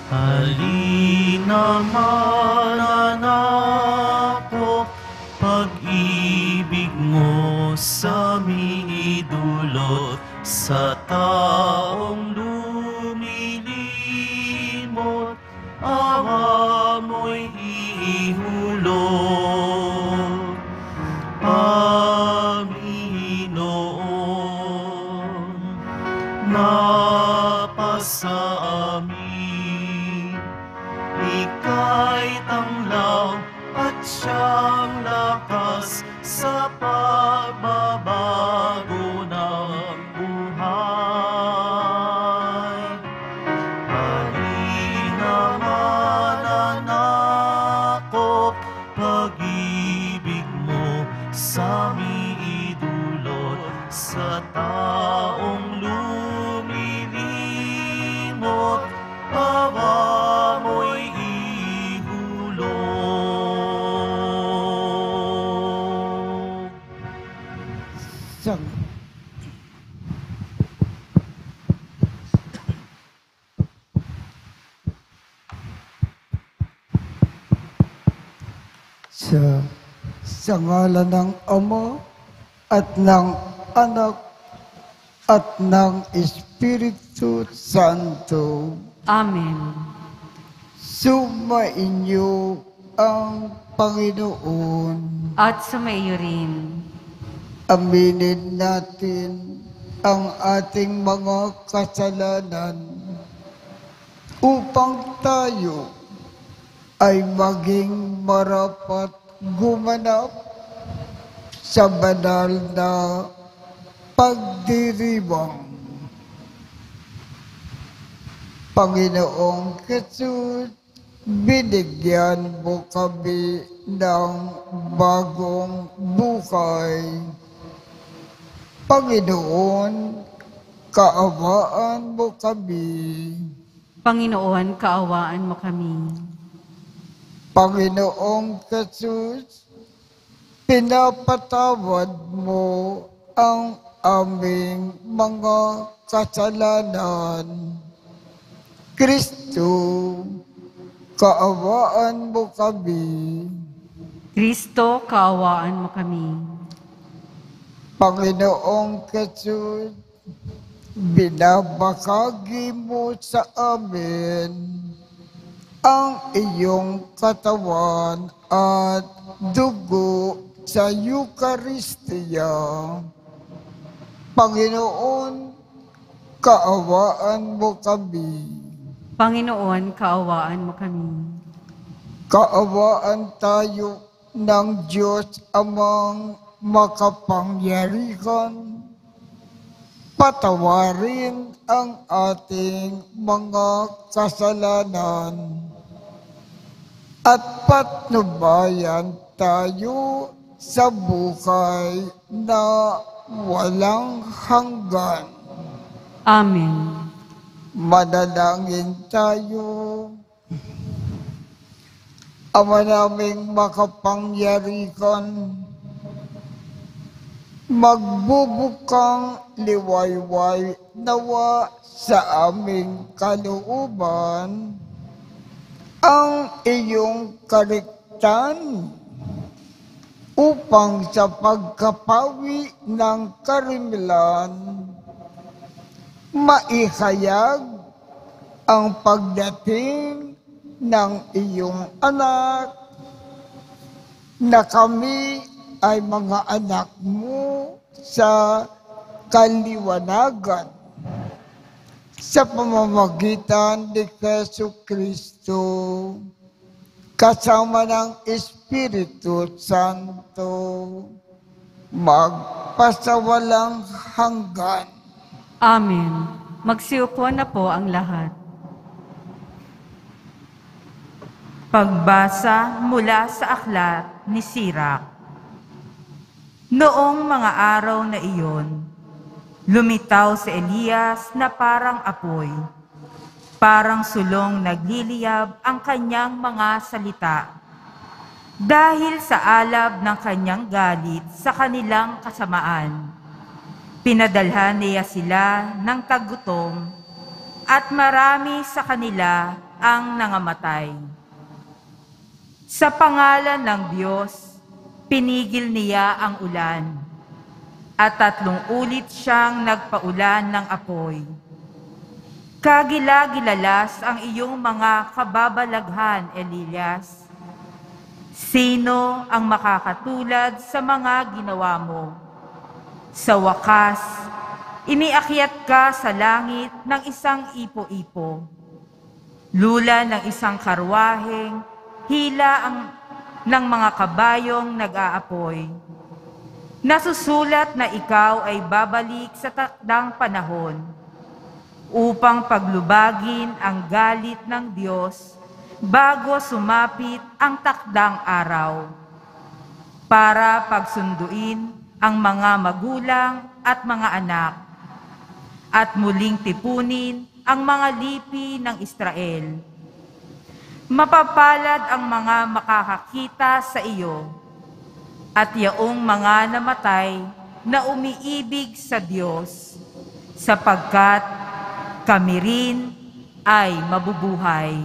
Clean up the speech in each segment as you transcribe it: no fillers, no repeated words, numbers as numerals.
Halina mananako, pag-ibig mo sa idulot sa taong lumilimot, awa mo'y ihulog. Panginoon, napasa amin, ika'y tanglaw at siyang lakas sa pagbabago ng buhay. Halina mananako, pag-ibig mo sa idulot sa taong lumilimot, awa mo'y ihulog. Sa ngalan ng Ama at ng Anak at ng Espiritu Santo. Amen. Sumainyo ang Panginoon. At sumaiyo rin. Aminin natin ang ating mga kasalanan upang tayo ay maging marapat gumanap sa banal na pagdiriwang. Panginoong Jesus, binigyan mo kami ng bagong buhay. Panginoon, kaawaan mo kami. Panginoon, kaawaan mo kami. Panginoong Jesus, pinapatawad mo ang aming mga kasalanan. Kristo, kaawaan mo kami. Kristo, kaawaan mo kami. Panginoong Jesus, binabahagi mo sa amin ang iyong katawan at dugo sa Eucharistia. Panginoon, kaawaan mo kami. Panginoon, kaawaan mo kami. Kaawaan tayo ng Diyos Amang makapangyarihan. Patawarin ang ating mga kasalanan at patnubayan tayo sa buhay na walang hanggan. Amen. Manalangin tayo. Ama naming makapangyarihan, magbubukang liwayway nawa sa aming kalooban ang iyong kaligtan upang sa pagkapawi ng karimilan maihayag ang pagdating ng iyong anak na kami ay mga anak mo sa kaliwanagan sa pamamagitan ni Jesucristo kasama ng Espiritu Santo magpasawalang hanggan. Amen. Magsiupo na po ang lahat. Pagbasa mula sa aklat ni Sirach. Noong mga araw na iyon, lumitaw si Elias na parang apoy. Parang sulong nagliliyab ang kanyang mga salita. Dahil sa alab ng kanyang galit sa kanilang kasamaan, pinadalhan niya sila ng tagutom at marami sa kanila ang nangamatay. Sa pangalan ng Diyos, pinigil niya ang ulan, at 3 ulit siyang nagpaulan ng apoy. Kagila-gilalas ang iyong mga kababalaghan, Elias. Sino ang makakatulad sa mga ginawa mo? Sa wakas, iniakyat ka sa langit ng isang ipo-ipo. Lula ng isang karwaheng, hila ng mga kabayong nag-aapoy. Nasusulat na ikaw ay babalik sa takdang panahon upang paglubagin ang galit ng Diyos bago sumapit ang takdang araw, para pagsunduin ang mga magulang at mga anak, at muling tipunin ang mga lipi ng Israel. Mapapalad ang mga makakakita sa iyo, at yaong mga namatay na umiibig sa Diyos, sapagkat kami rin ay mabubuhay.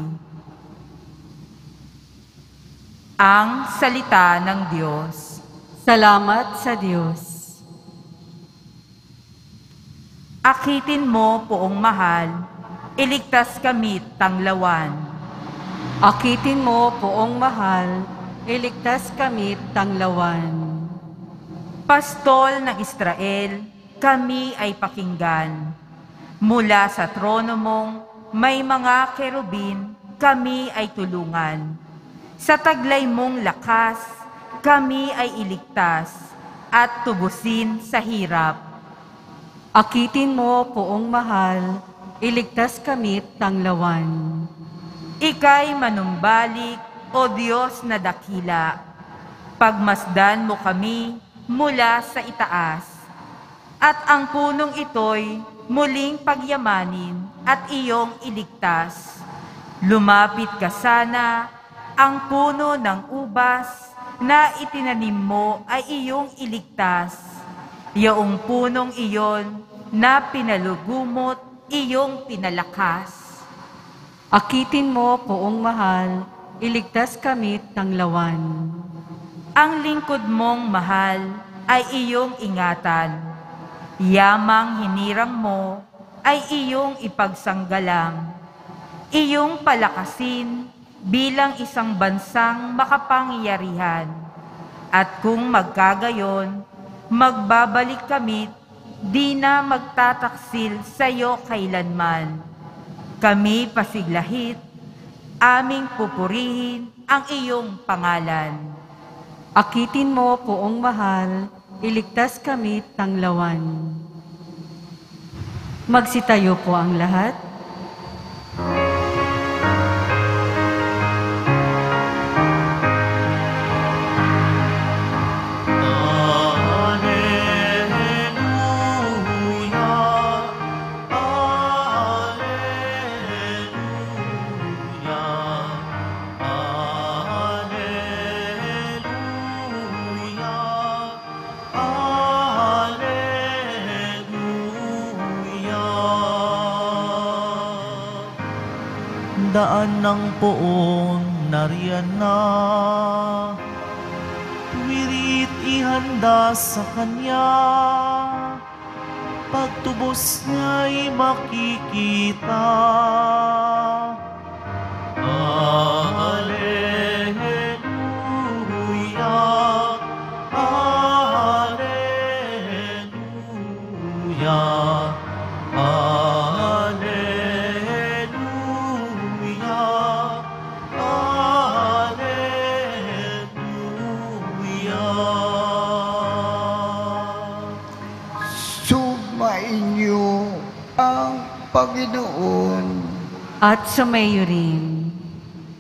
Ang salita ng Diyos. Salamat sa Diyos. Akitin mo, Poong mahal, iligtas kami tanglawan. Akitin mo, Poong mahal, iligtas kami tanglawan. Pastol ng Israel, kami ay pakinggan. Mula sa trono mong may mga kerubin, kami ay tulungan. Sa taglay mong lakas, kami ay iligtas at tubusin sa hirap. Akitin mo, Poong mahal, iligtas kami tanglawan. Ika'y manumbalik, O Diyos na dakila. Pagmasdan mo kami mula sa itaas, at ang punong ito'y muling pagyamanin at iyong iligtas. Lumapit ka sana, ang puno ng ubas na itinanim mo ay iyong iligtas. Yaong punong iyon na pinalugumot, iyong pinalakas. Akitin mo, Poong mahal, iligtas kami tanglawan. Ang lingkod mong mahal ay iyong ingatan. Yamang hiniram mo ay iyong ipagsanggalang. Iyong palakasin bilang isang bansang makapangyarihan. At kung magkagayon, magbabalik kami, di na magtataksil sa iyo kailanman. Kami pasiglahit, aming pupurihin ang iyong pangalan. Akitin mo, Poong mahal, iligtas kami tanglawan. Magsitayo po ang lahat. Daan ng poon nariyan na, tuwirit ihanda sa Kanya, pagtubos niya'y makikita. Alleluia, Alleluia, Sumainyo ang Panginoon. At sumayo rin.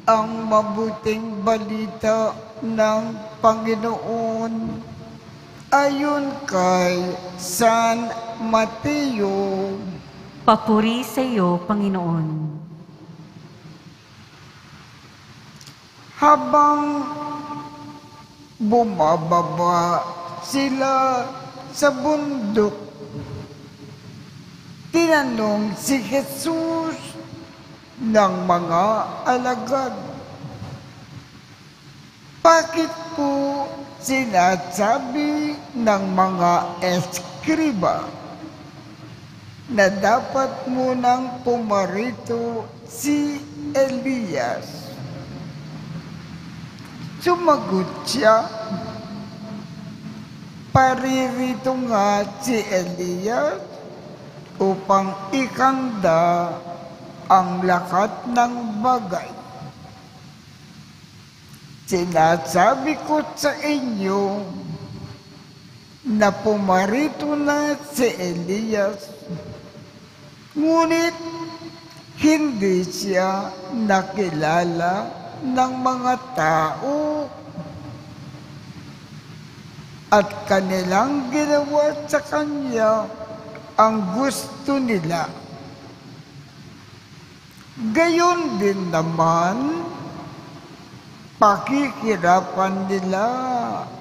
Ang mabuting balita ng Panginoon ayon kay San Mateo. Papuri sa iyo, Panginoon. Habang bumababa sila sa bundok, tinanong si Jesus ng mga alagad. Bakit po sinasabi ng mga eskriba na dapat munang pumarito si Elias? Sumagot siya, paririto nga si Elias upang ikanda ang lahat ng bagay. Sinasabi ko sa inyo na pumarito na si Elias, ngunit hindi siya nakilala ng mga tao at kanilang ginawa sa kanya ang gusto nila. Gayon din naman, pakikirapan nila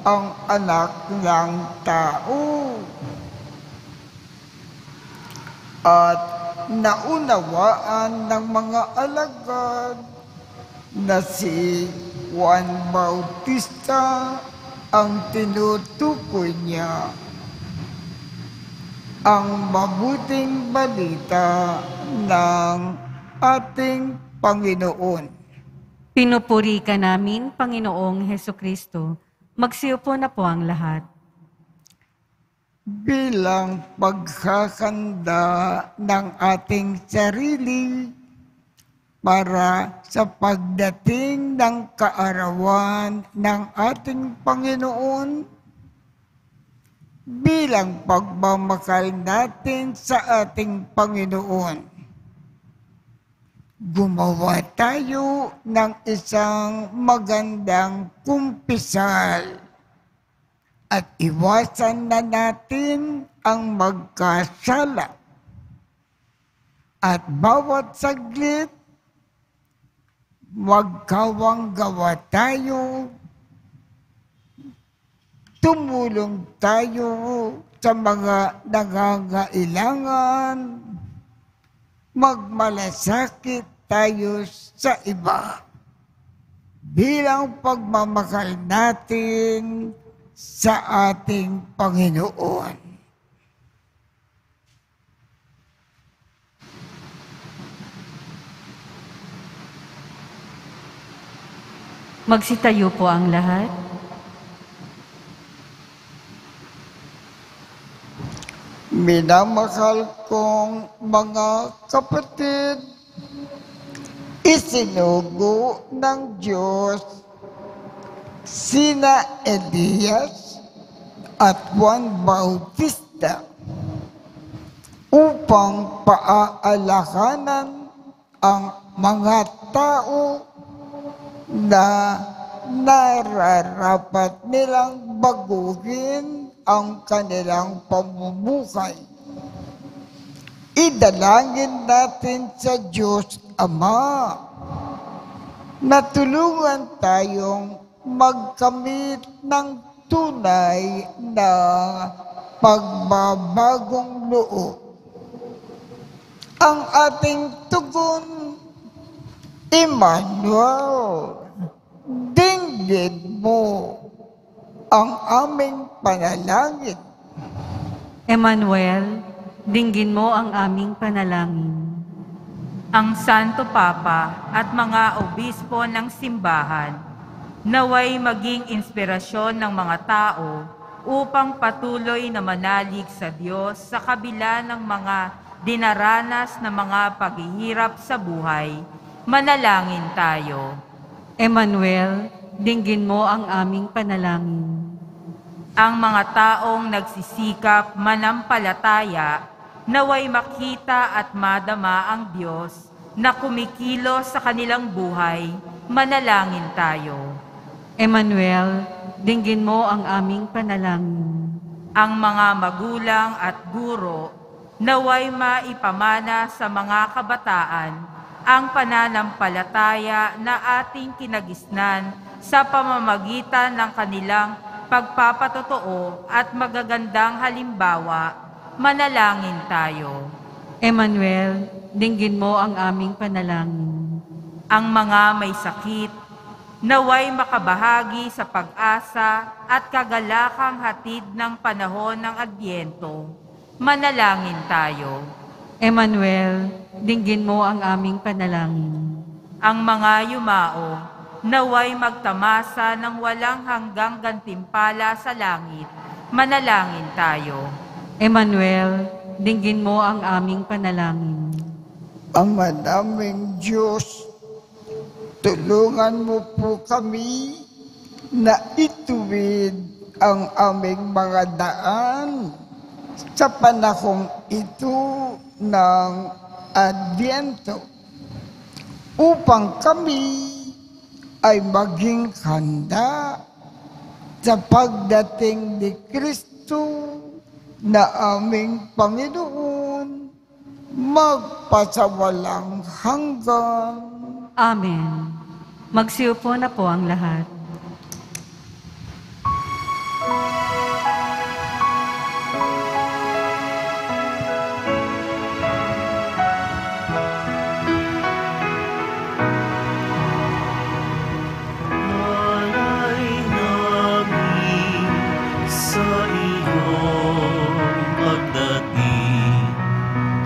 ang anak ng tao. At naunawaan ng mga alagad na si Juan Bautista ang tinutukoy niya, ang mabuting balita ng ating Panginoon. Pinupuri ka namin, Panginoong Hesukristo. Magsiupo na po ang lahat. Bilang pagkakanda ng ating sarili para sa pagdating ng kaarawan ng ating Panginoon, bilang pagmamakal natin sa ating Panginoon, gumawa tayo ng isang magandang kumpisal at iwasan na natin ang magkasala. At bawat saglit, magkawang-gawa tayo, tumulong tayo sa mga nangangailangan, magmalasakit tayo sa iba bilang pagmamakal natin sa ating Panginoon. Magsitayo po ang lahat. Minamahal kong mga kapatid, isinugo ng Diyos sina Elias at Juan Bautista upang paaalakanan ang mga tao na nararapat nilang baguhin ang kanilang pamumuhay. Idalangin natin sa Diyos Ama na tulungan tayong magkamit ng tunay na pagbabagong loob. Ang ating tugon, Emmanuel, dinggin mo ang aming panalangin. Emmanuel, dinggin mo ang aming panalangin. Ang Santo Papa at mga obispo ng simbahan, naway maging inspirasyon ng mga tao upang patuloy na manalig sa Diyos sa kabila ng mga dinaranas na mga paghihirap sa buhay. Manalangin tayo. Emmanuel, dinggin mo ang aming panalangin. Ang mga taong nagsisikap manampalataya, naway makita at madama ang Diyos na kumikilos sa kanilang buhay. Manalangin tayo. Emmanuel, dinggin mo ang aming panalangin. Ang mga magulang at guro, naway maipamana sa mga kabataan ang pananampalataya na ating kinagisnan sa pamamagitan ng kanilang pagpapatotoo at magagandang halimbawa. Manalangin tayo. Emmanuel, dinggin mo ang aming panalangin. Ang mga may sakit, naway makabahagi sa pag-asa at kagalakang hatid ng panahon ng Adbyento. Manalangin tayo. Emmanuel, dinggin mo ang aming panalangin. Ang mga yumao, naway magtamasa ng walang hanggang gantimpala sa langit. Manalangin tayo. Emmanuel, dinggin mo ang aming panalangin. Ama naming Diyos, tulungan mo po kami na ituwid ang aming mga daan sa panahong ito ng Adbyento upang kami ay maging handa sa pagdating ni Kristo na aming Panginoon magpasawalang hanggan. Amen. Magsiupo na po ang lahat. Alay namin sa iyong pagdating,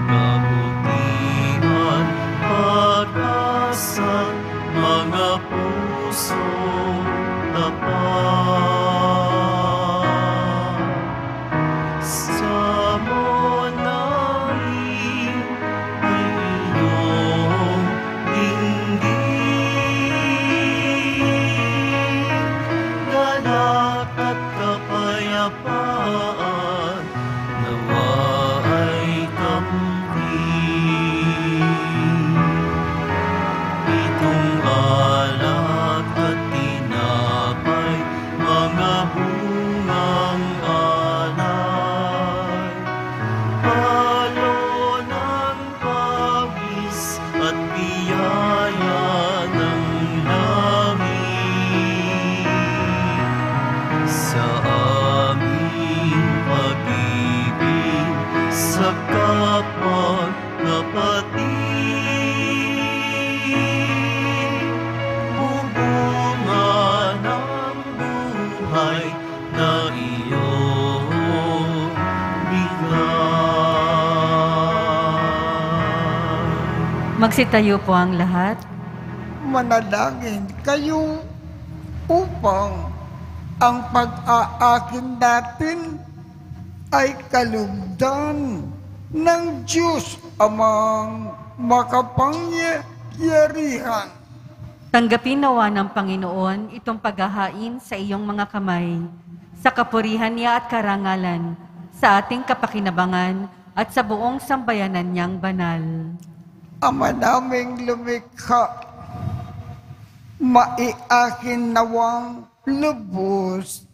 kabutihan, pag-asa, mga puso tapat. Sa munahin ay iyong dinggin, galak at kapayapaan, nawa ay kamtin. Itong alak at tinapay, mga bungang alay, palo ng pawis at biyaya ng langit. Sa aming pag-ibig sa kapwa kapatid, bubunga ng buhay na iyong bigay. Magsitayo po ang lahat. Manalangin kayo upang ang pag-aakin natin ay kalugdan ng Diyos amang makapangyarihan. Tanggapin nawa ng Panginoon itong paghahain sa iyong mga kamay, sa kapurihan niya at karangalan, sa ating kapakinabangan at sa buong sambayanan niyang banal. Ama naming lumikha, maiakin nawang lubos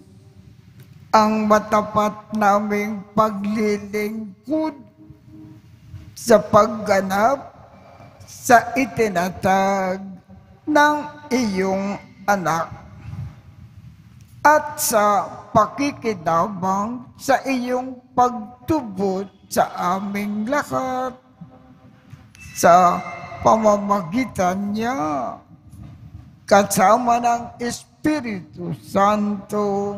ang matapat naming paglilingkod sa pagganap sa itinatag ng iyong anak at sa pakikinabang sa iyong pagtubot sa aming lahat sa pamamagitan niya kasama ng Espiritu Santo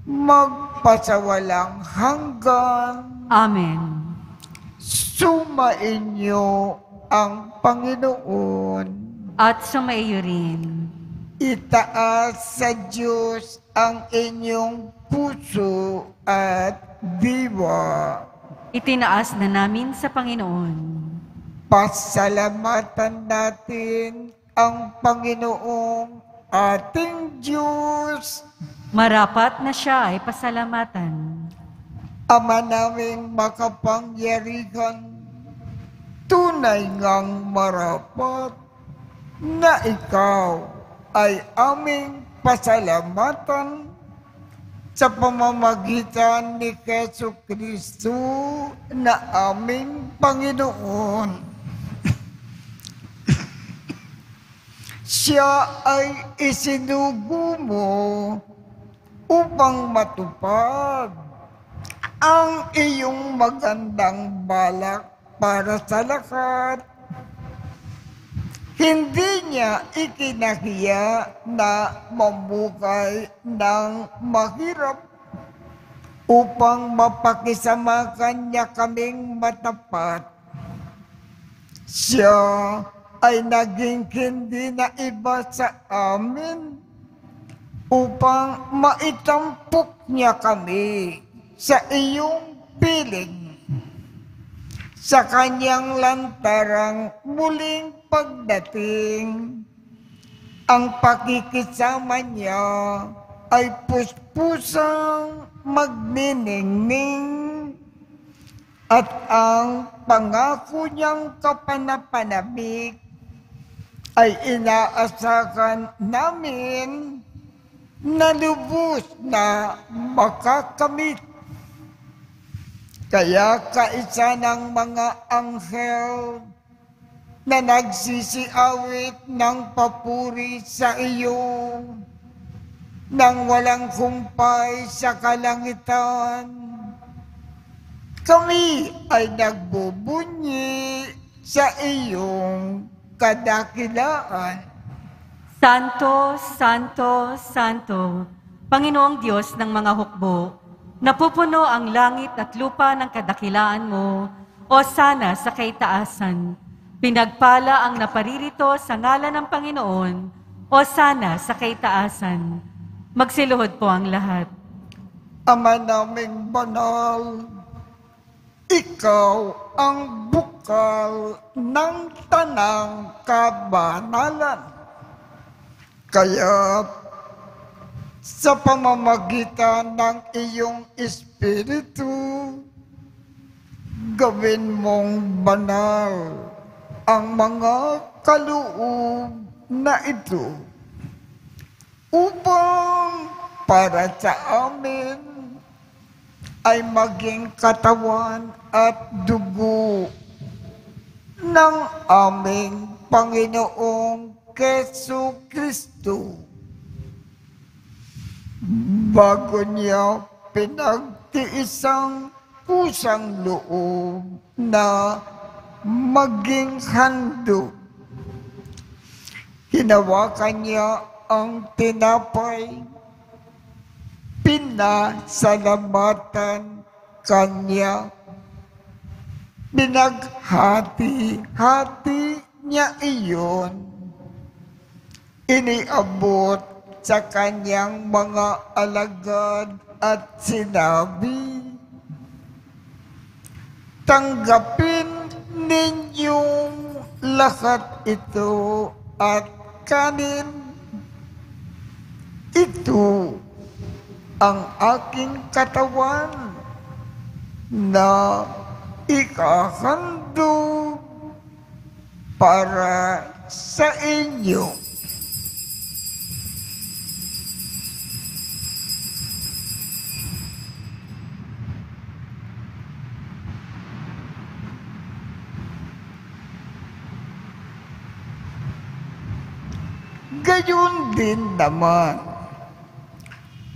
magpasawalang hanggan. Amen. Sumainyo ang Panginoon. At sumaiyo rin. Itaas sa Diyos ang inyong puso at diwa. Itinaas na namin sa Panginoon. Pasalamatan natin ang Panginoong ating Diyos. Marapat na siya ay pasalamatan. Ama naming makapangyarihan, tunay ngang marapat na ikaw ay aming pasalamatan sa pamamagitan ni Jesucristo na aming Panginoon. Siya ay isinugo mo upang matupad ang iyong magandang balak para sa lahat. Hindi niya ikinahiya na mamuhay ng mahirap upang mapakisamahan niya kaming matapat. Siya ay naging hindi na iba sa amin upang maitampok niya kami sa iyong piling. Sa kanyang lantarang muling pagdating, ang pakikisama niya ay puspusang magniningning at ang pangako niyang kapanapanabik ay inaasahan namin na lubos na makakamit. Kaya kaisa ng mga anghel na nagsisiawit ng papuri sa iyo nang walang humpay sa kalangitan, kami ay nagbubunyi sa iyong kadakilaan. Santo, Santo, Santo, Panginoong Diyos ng mga hukbo, napupuno ang langit at lupa ng kadakilaan mo, o sana sa kaitaasan. Pinagpala ang naparirito sa ngalan ng Panginoon, o sana sa kaitaasan. Magsiluhod po ang lahat. Ama naming banal, ikaw ang bukal ng tanang kabanalan. Kaya sa pamamagitan ng iyong Espiritu, gawin mong banal ang mga kaloob na ito upang para sa amin ay maging katawan at dugo ng aming Panginoong Kesu Kristo. Bago niya pinagtiisang pusang loob na maging handog, hinawakan niya ang tinapay, pinasalamatan kanya, binaghati-hati niya iyon, iniabot sa kanyang mga alagad at sinabi, tanggapin ninyong lahat ito at kanin. Ito ang aking katawan na ikahandog para sa inyo. Gayon din naman,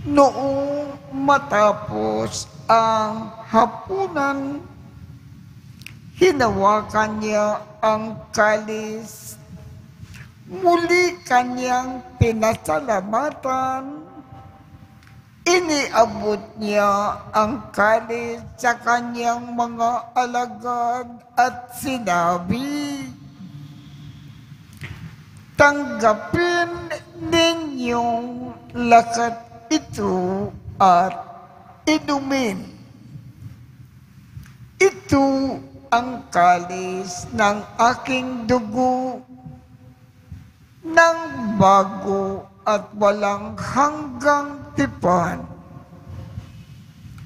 noong matapos ang hapunan, hinawakan niya ang kalis, muli kanyang pinasalamatan, iniabot niya ang kalis sa kanyang mga alagad at sinabi, tanggapin ninyong lahat ito at inumin. Ito ang kalis ng aking dugo ng bago at walang hanggang tipan.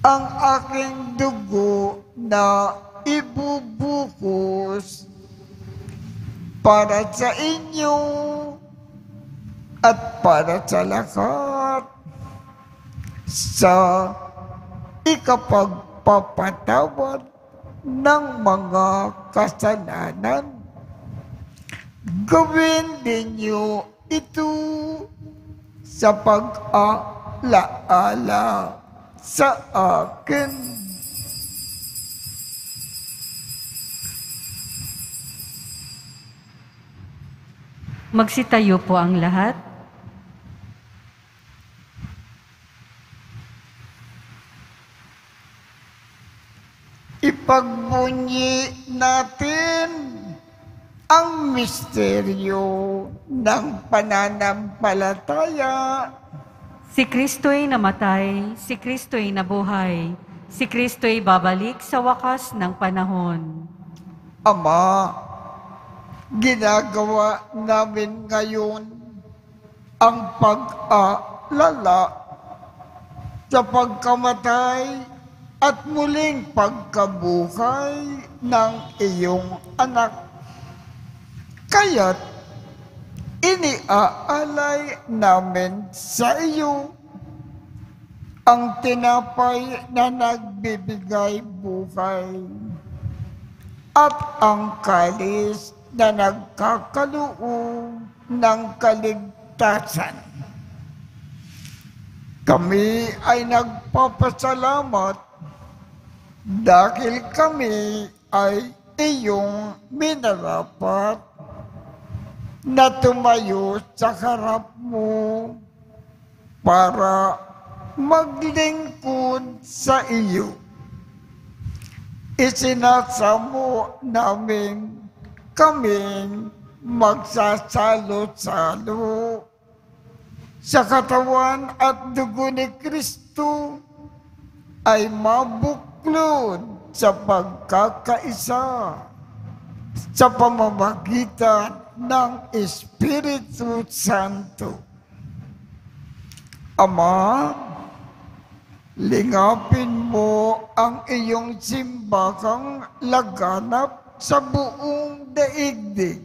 Ang aking dugo na ibubuhos para sa inyo at para sa lahat sa ikapagpapatawad ng mga kasalanan. Gawin ninyo ito sa pag-alaala sa akin. Magsitayo po ang lahat. Ipagbunyi natin ang misteryo ng pananampalataya. Si Kristo'y namatay, si Kristo'y nabuhay, si Kristo'y babalik sa wakas ng panahon. Ama, ginagawa namin ngayon ang pag-aalala sa pagkamatay at muling pagkabuhay ng iyong anak. Kaya't iniaalay namin sa iyo ang tinapay na nagbibigay buhay at ang kalis na nagkakaloob ng kaligtasan. Kami ay nagpapasalamat dahil kami ay iyong minarapat na tumayo sa harap mo para maglingkod sa iyo. Isinasamo namin kaming magsasalo-salo sa katawan at dugo ni Kristo ay mabuklod sa pagkakaisa sa pamamagitan ng Espiritu Santo. Ama, lingapin mo ang iyong simbahang laganap sa buong daigdig.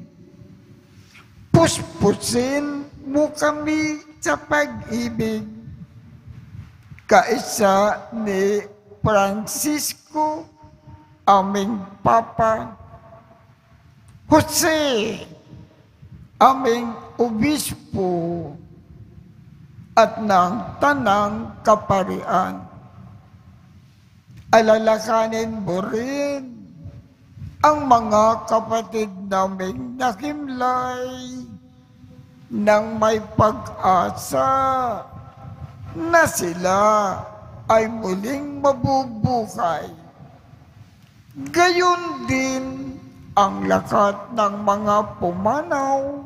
Puspusin mo kami sa pag-ibig. Kaisa ni Francisco, aming Papa, Jose, aming Obispo, at ng Tanang Kaparian. Alalakanin mo rin ang mga kapatid naming nakimlay nang may pag-asa na sila ay muling mabubuhay. Gayon din ang lakat ng mga pumanaw.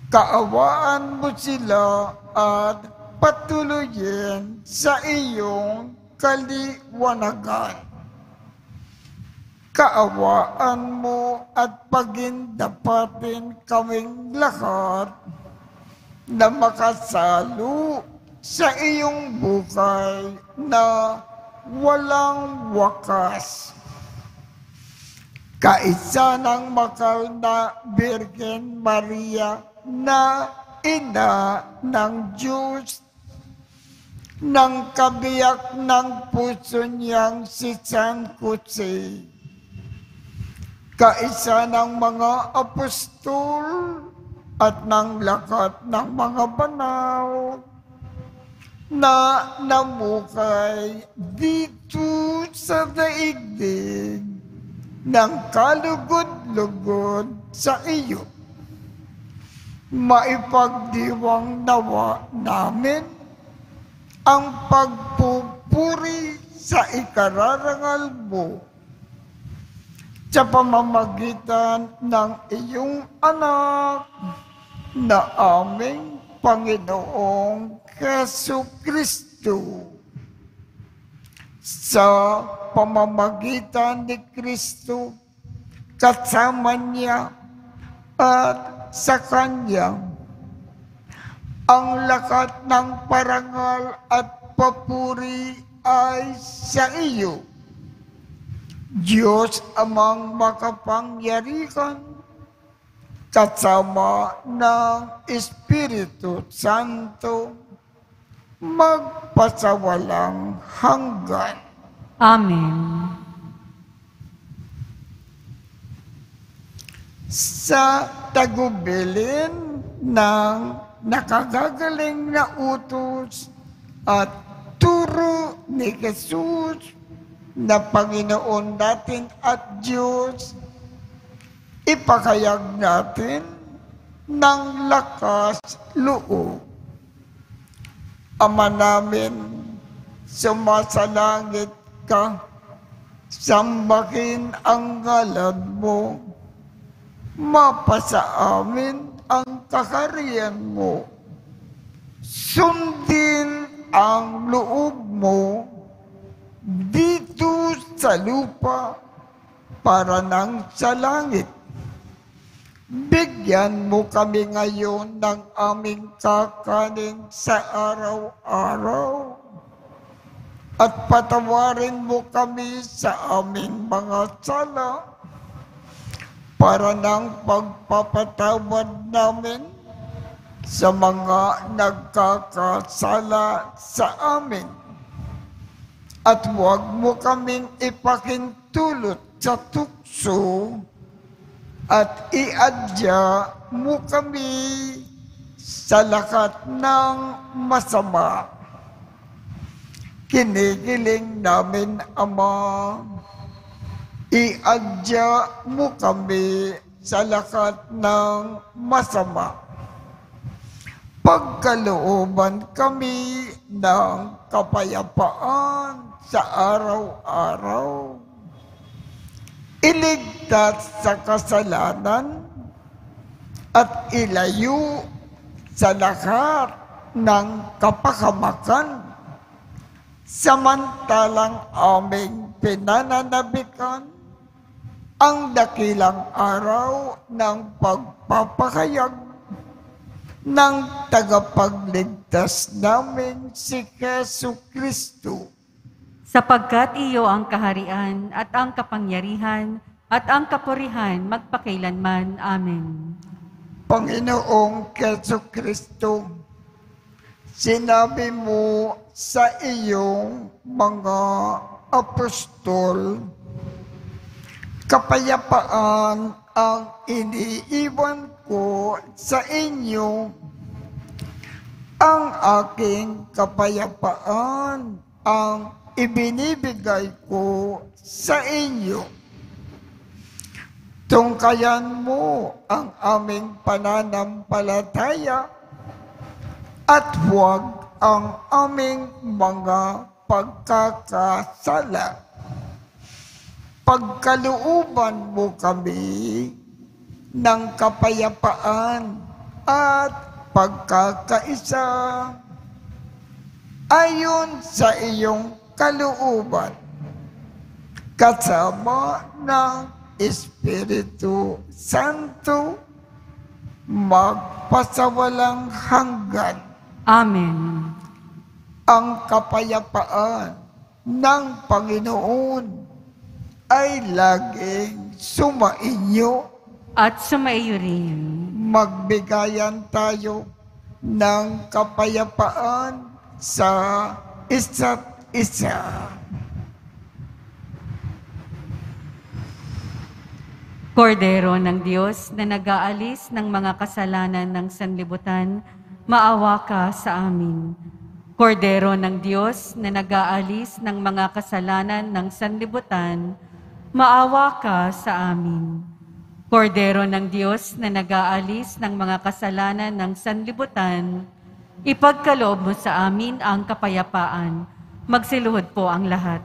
Kaawaan mo sila at patuloyin sa iyong kaliwanagan. Kaawaan mo at pagindapatin kaming lahat na makasalo sa iyong buhay na walang wakas. Kaisa ng makal na Birhen Maria na ina ng Diyos, ng kabiyak ng puso niyang si San Jose, kaisa ng mga apostol at ng lakat ng mga banal na namukay dito sa daigdig ng kalugod-lugod sa iyo. Maipagdiwang nawa namin ang pagpupuri sa ikararangal mo sa pamamagitan ng iyong anak na aming Panginoong Jesucristo. Sa pamamagitan ni Kristo, kasama niya at sa Kanya, ang lakat ng parangal at papuri ay sa iyo, Diyos amang makapangyarihan, kasama ng Espiritu Santo, magpasawalang hanggan. Amen. Sa tagubilin ng nakagagaling na utos at turo ni Jesus na Panginoon natin at Diyos, ipakayag natin ng lakas loob. Ama namin, sumasalangit ka, sambahin ang ngalan mo, mapasa amin ang kaharian mo, sundin ang loob mo dito sa lupa para nang sa langit. Bigyan mo kami ngayon ng aming kakanin sa araw-araw at patawarin mo kami sa aming mga sala para nang pagpapatawad namin sa mga nagkakasala sa amin. At huwag mo kaming ipakintulot sa tukso at iadya mo kami sa lahat ng masama. Kinikiling namin, Ama, iadya mo kami sa lahat ng masama. Pagkalooban kami ng kapayapaan sa araw-araw. Iligtas sa kasalanan at ilayo sa lahat ng kapahamakan, samantalang aming pinananabikan ang dakilang araw ng pagpapahayag ng tagapagligtas namin si Jesucristo. Sapagkat iyo ang kaharian at ang kapangyarihan at ang kapurihan magpakailanman. Amen. Panginoong Jesucristo, sinabi mo sa iyong mga apostol, kapayapaan ang iniiwan ko sa inyo, ang aking kapayapaan ang ibinibigay ko sa inyo. Tungkayan mo ang aming pananampalataya at huwag ang aming mga pagkakasala. Pagkalooban mo kami ng kapayapaan at pagkakaisa ayon sa iyong kalooban, kasama ng Espiritu Santo, magpasawalang hanggan. Amen. Ang kapayapaan ng Panginoon ay laging sumainyo. At sumaiyo rin. Magbigayan tayo ng kapayapaan sa isa't isa. Kordero ng Diyos na nag-aalis ng mga kasalanan ng sanlibutan, maawa ka sa amin. Kordero ng Diyos na nag-aalis ng mga kasalanan ng sanlibutan, maawa ka sa amin. Kordero ng Diyos na nag-aalis ng mga kasalanan ng sanlibutan, ipagkaloob mo sa amin ang kapayapaan. Magsiluhod po ang lahat.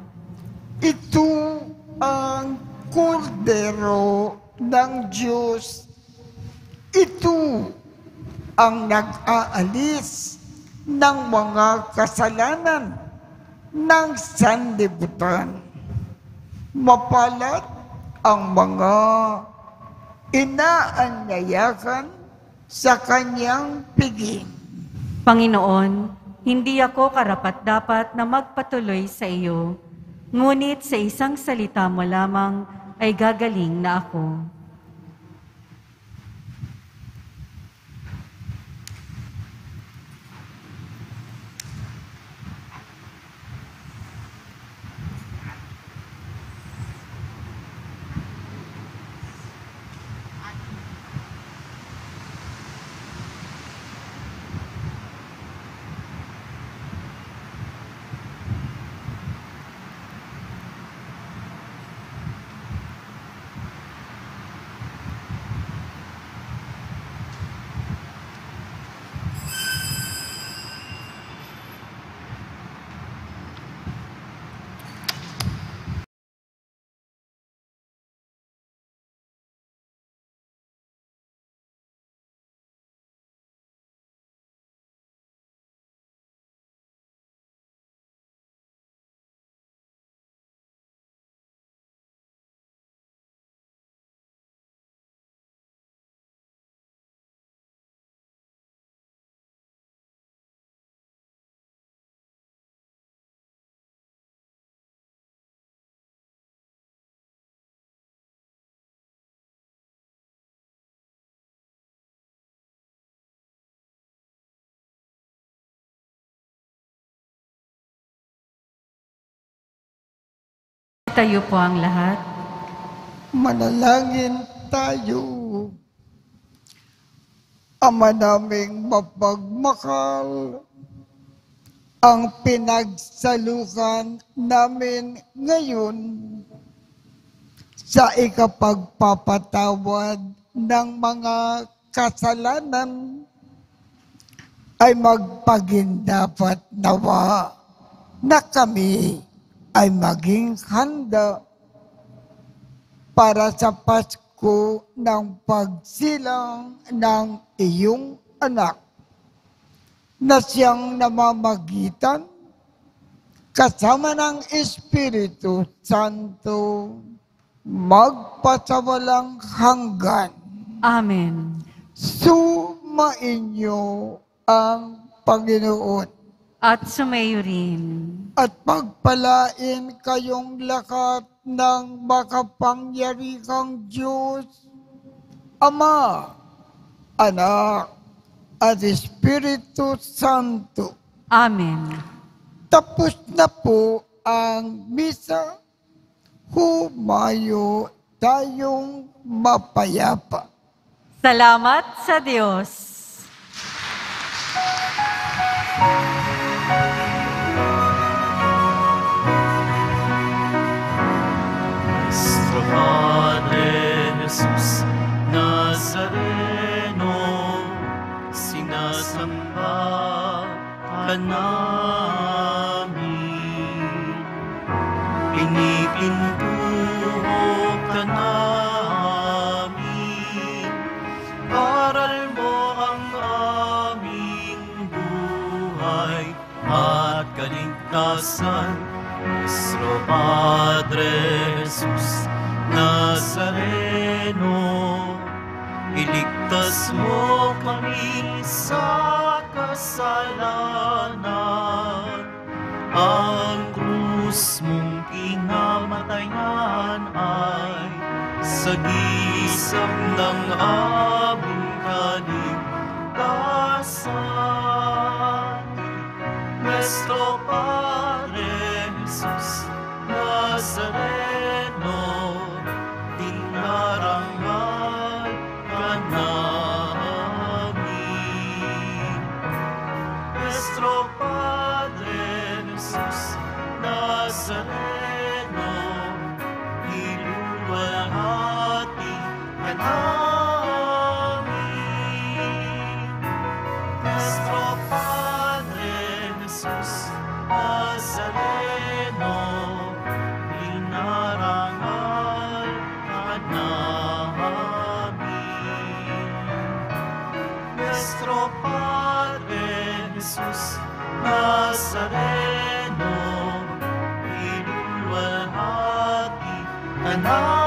Ito ang Kordero ng Diyos. Ito ang nag-aalis ng mga kasalanan ng sanlibutan. Mapalad ang mga inaanyayahan sa kanyang piging. Panginoon, hindi ako karapat-dapat na magpatuloy sa iyo, ngunit sa isang salita mo lamang ay gagaling na ako. Magsitayo po ang lahat. Manalangin tayo. Ama naming mapagmahal, ang pinagsalukan namin ngayon sa ikapagpapatawad ng mga kasalanan ay magpagindapat nawa na kami ay maging handa para sa Pasko ng pagsilang ng iyong anak na siyang namamagitan kasama ng Espiritu Santo magpasawalang hanggan. Amen. Sumainyo ang Panginoon At sumayo rin. at pagpalain kayong lahat ng makapangyarihang Diyos, Ama, Anak, at Espiritu Santo. Amen. Tapos na po ang misa. Humayo tayong mapayapa. Salamat sa Diyos. Nuestro Padre Jesus Nazareno, sinasamba ka namin. Pinipintuho ka namin. Aral mo ang aming buhay at kaligtasan. Nuestro Padre Jesus Nazareno, iligtas mo kami sa kasalanan. Ang krus mong kinamatayan ay sagisag ng aming kaligtasan. Nuestro Padre Jesus Nazareno, dinarangal ka namin. Nuestro Padre Jesus Nazareno, iluwalhati ka namin. Nuestro Padre Jesus Nazareno, dinarangal ka namin. Nuestro Padre Jesus Nazareno, iluwalhati ka namin.